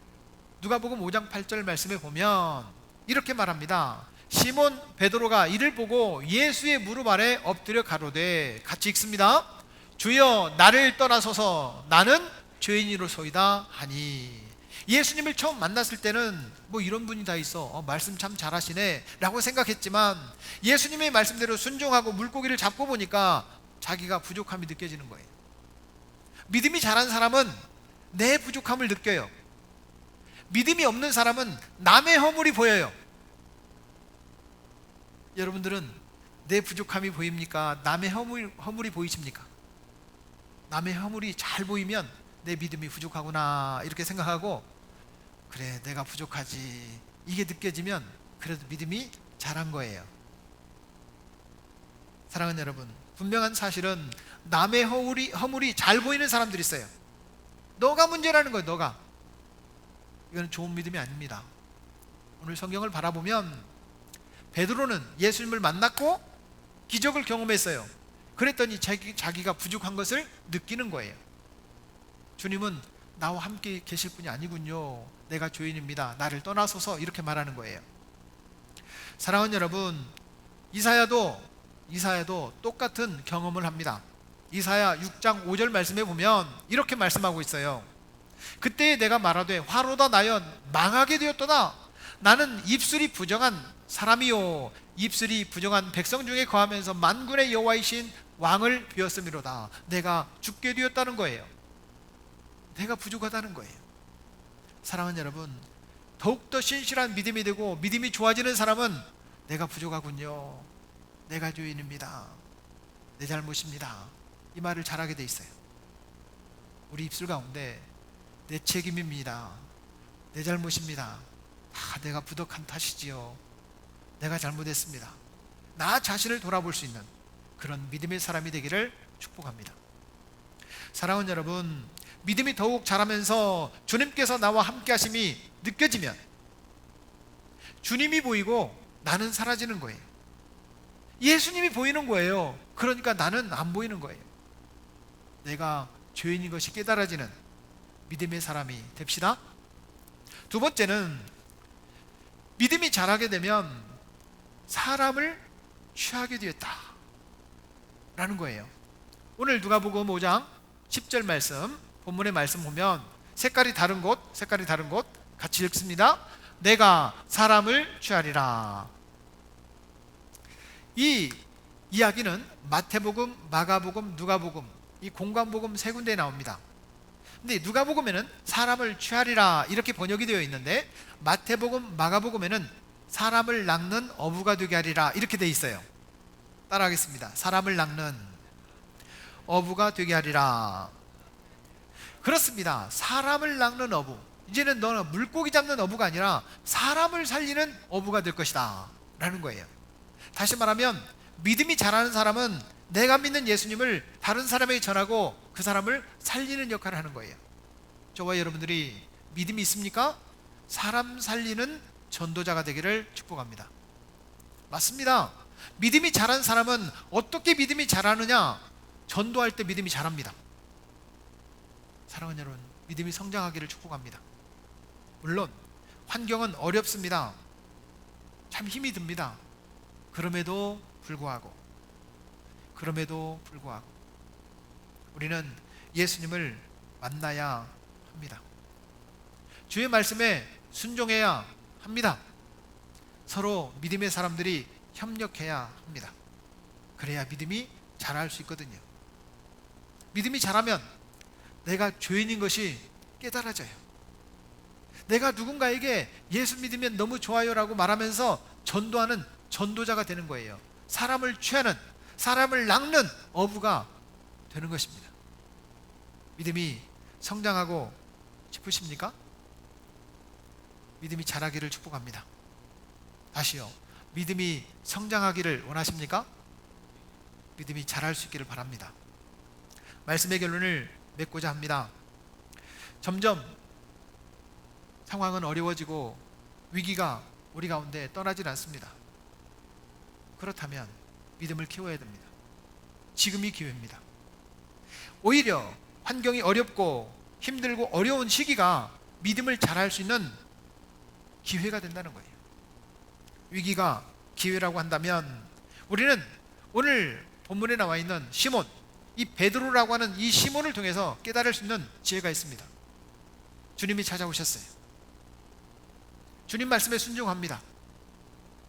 누가복음 5장 8절 말씀에 보면 이렇게 말합니다. 시몬 베드로가 이를 보고 예수의 무릎 아래 엎드려 가로되, 같이 읽습니다. 주여 나를 떠나소서 나는 죄인이로소이다 하니. 예수님을 처음 만났을 때는 뭐 이런 분이 다 있어, 말씀 참 잘하시네 라고 생각했지만 예수님의 말씀대로 순종하고 물고기를 잡고 보니까 자기가 부족함이 느껴지는 거예요. 믿음이 자란 사람은 내 부족함을 느껴요. 믿음이 없는 사람은 남의 허물이 보여요. 여러분들은 내 부족함이 보입니까? 남의 허물이 보이십니까? 남의 허물이 잘 보이면 내 믿음이 부족하구나 이렇게 생각하고, 그래 내가 부족하지 이게 느껴지면 그래도 믿음이 자란 거예요. 사랑하는 여러분, 분명한 사실은 남의 허물이 잘 보이는 사람들이 있어요. 너가 문제라는 거예요. 너가. 이건 좋은 믿음이 아닙니다. 오늘 성경을 바라보면 베드로는 예수님을 만났고 기적을 경험했어요. 그랬더니 자기가 부족한 것을 느끼는 거예요. 주님은 나와 함께 계실 분이 아니군요. 내가 죄인입니다. 나를 떠나소서 이렇게 말하는 거예요. 사랑하는 여러분, 이사야도 똑같은 경험을 합니다. 이사야 6장 5절 말씀에 보면 이렇게 말씀하고 있어요. 그때 내가 말하되 화로다 나연 망하게 되었도다. 나는 입술이 부정한 사람이요 입술이 부정한 백성 중에 거하면서 만군의 여호와이신 왕을 비었음이로다. 내가 죽게 되었다는 거예요. 내가 부족하다는 거예요. 사랑하는 여러분, 더욱더 신실한 믿음이 되고 믿음이 좋아지는 사람은 내가 부족하군요, 내가 죄인입니다, 내 잘못입니다, 이 말을 잘하게 돼 있어요. 우리 입술 가운데 내 책임입니다, 내 잘못입니다, 내가 부족한 탓이지요, 내가 잘못했습니다, 나 자신을 돌아볼 수 있는 그런 믿음의 사람이 되기를 축복합니다. 사랑하는 여러분, 믿음이 더욱 자라면서 주님께서 나와 함께 하심이 느껴지면 주님이 보이고 나는 사라지는 거예요. 예수님이 보이는 거예요. 그러니까 나는 안 보이는 거예요. 내가 죄인인 것이 깨달아지는 믿음의 사람이 됩시다. 두 번째는 믿음이 자라게 되면 사람을 취하게 되었다 라는 거예요. 오늘 누가복음 5장 10절 말씀, 본문의 말씀 보면 색깔이 다른 곳 같이 읽습니다. 내가 사람을 취하리라. 이 이야기는 마태복음, 마가복음, 누가복음 이 공관복음 세 군데에 나옵니다. 근데 누가복음에는 사람을 취하리라 이렇게 번역이 되어 있는데 마태복음, 마가복음에는 사람을 낚는 어부가 되게 하리라 이렇게 되어 있어요. 따라하겠습니다. 사람을 낚는 어부가 되게 하리라. 그렇습니다. 사람을 낚는 어부. 이제는 너는 물고기 잡는 어부가 아니라 사람을 살리는 어부가 될 것이다 라는 거예요. 다시 말하면 믿음이 자라는 사람은 내가 믿는 예수님을 다른 사람에게 전하고 그 사람을 살리는 역할을 하는 거예요. 저와 여러분들이 믿음이 있습니까? 사람 살리는 전도자가 되기를 축복합니다. 맞습니다. 믿음이 자란 사람은 어떻게 믿음이 자라느냐? 전도할 때 믿음이 자랍니다. 사랑하는 여러분, 믿음이 성장하기를 축복합니다. 물론 환경은 어렵습니다. 참 힘이 듭니다. 그럼에도 불구하고 우리는 예수님을 만나야 합니다. 주의 말씀에 순종해야 합니다. 서로 믿음의 사람들이 협력해야 합니다. 그래야 믿음이 자랄 수 있거든요. 믿음이 자라면 내가 죄인인 것이 깨달아져요. 내가 누군가에게 예수 믿으면 너무 좋아요라고 말하면서 전도하는 전도자가 되는 거예요. 사람을 취하는, 사람을 낚는 어부가 되는 것입니다. 믿음이 성장하고 싶으십니까? 믿음이 자라기를 축복합니다. 다시요. 믿음이 성장하기를 원하십니까? 믿음이 자랄 수 있기를 바랍니다. 말씀의 결론을 맺고자 합니다. 점점 상황은 어려워지고 위기가 우리 가운데 떠나질 않습니다. 그렇다면 믿음을 키워야 됩니다. 지금이 기회입니다. 오히려 환경이 어렵고 힘들고 어려운 시기가 믿음을 자랄 수 있는 기회가 된다는 거예요. 위기가 기회라고 한다면 우리는 오늘 본문에 나와 있는 시몬, 이 베드로라고 하는 이 시몬을 통해서 깨달을 수 있는 지혜가 있습니다. 주님이 찾아오셨어요. 주님 말씀에 순종합니다.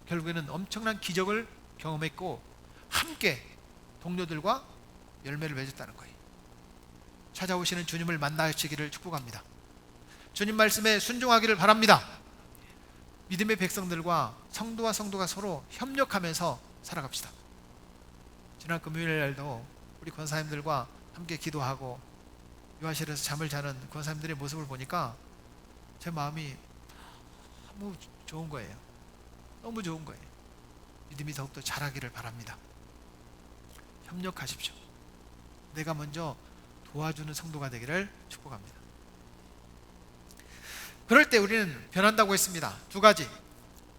결국에는 엄청난 기적을 경험했고 함께 동료들과 열매를 맺었다는 거예요. 찾아오시는 주님을 만나시기를 축복합니다. 주님 말씀에 순종하기를 바랍니다. 믿음의 백성들과 성도가 서로 협력하면서 살아갑시다. 지난 금요일 날도 우리 권사님들과 함께 기도하고 요한실에서 잠을 자는 권사님들의 모습을 보니까 제 마음이 너무 좋은 거예요. 너무 좋은 거예요. 믿음이 더욱더 자라기를 바랍니다. 협력하십시오. 내가 먼저 도와주는 성도가 되기를 축복합니다. 그럴 때 우리는 변한다고 했습니다. 두 가지.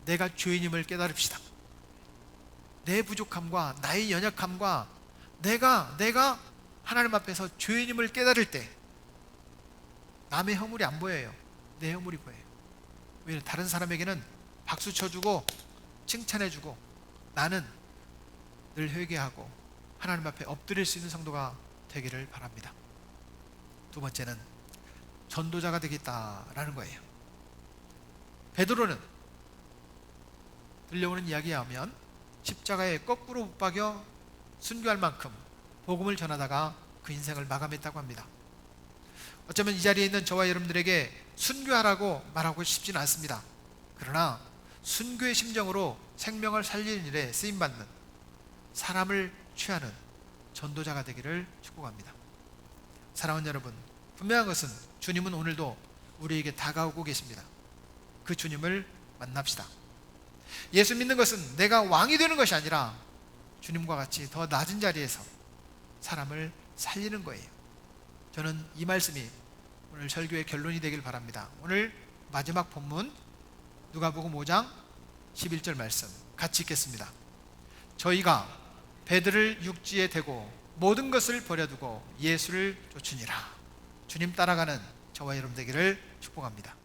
내가 죄인임을 깨달읍시다. 내 부족함과 나의 연약함과 내가 하나님 앞에서 죄인임을 깨달을 때 남의 허물이 안 보여요. 내 허물이 보여요. 왜냐하면 다른 사람에게는 박수 쳐주고 칭찬해주고 나는 늘 회개하고 하나님 앞에 엎드릴 수 있는 성도가 되기를 바랍니다. 두 번째는 전도자가 되겠다라는 거예요. 베드로는 들려오는 이야기에 하면 십자가에 거꾸로 못 박여 순교할 만큼 복음을 전하다가 그 인생을 마감했다고 합니다. 어쩌면 이 자리에 있는 저와 여러분들에게 순교하라고 말하고 싶지는 않습니다. 그러나 순교의 심정으로 생명을 살리는 일에 쓰임받는 사람을 취하는 전도자가 되기를 축복합니다. 사랑하는 여러분, 분명한 것은 주님은 오늘도 우리에게 다가오고 계십니다. 그 주님을 만납시다. 예수 믿는 것은 내가 왕이 되는 것이 아니라 주님과 같이 더 낮은 자리에서 사람을 살리는 거예요. 저는 이 말씀이 오늘 설교의 결론이 되길 바랍니다. 오늘 마지막 본문 누가복음 5장 11절 말씀 같이 읽겠습니다. 저희가 배들을 육지에 대고 모든 것을 버려두고 예수를 쫓으니라. 주님 따라가는 저와 여러분 되기를 축복합니다.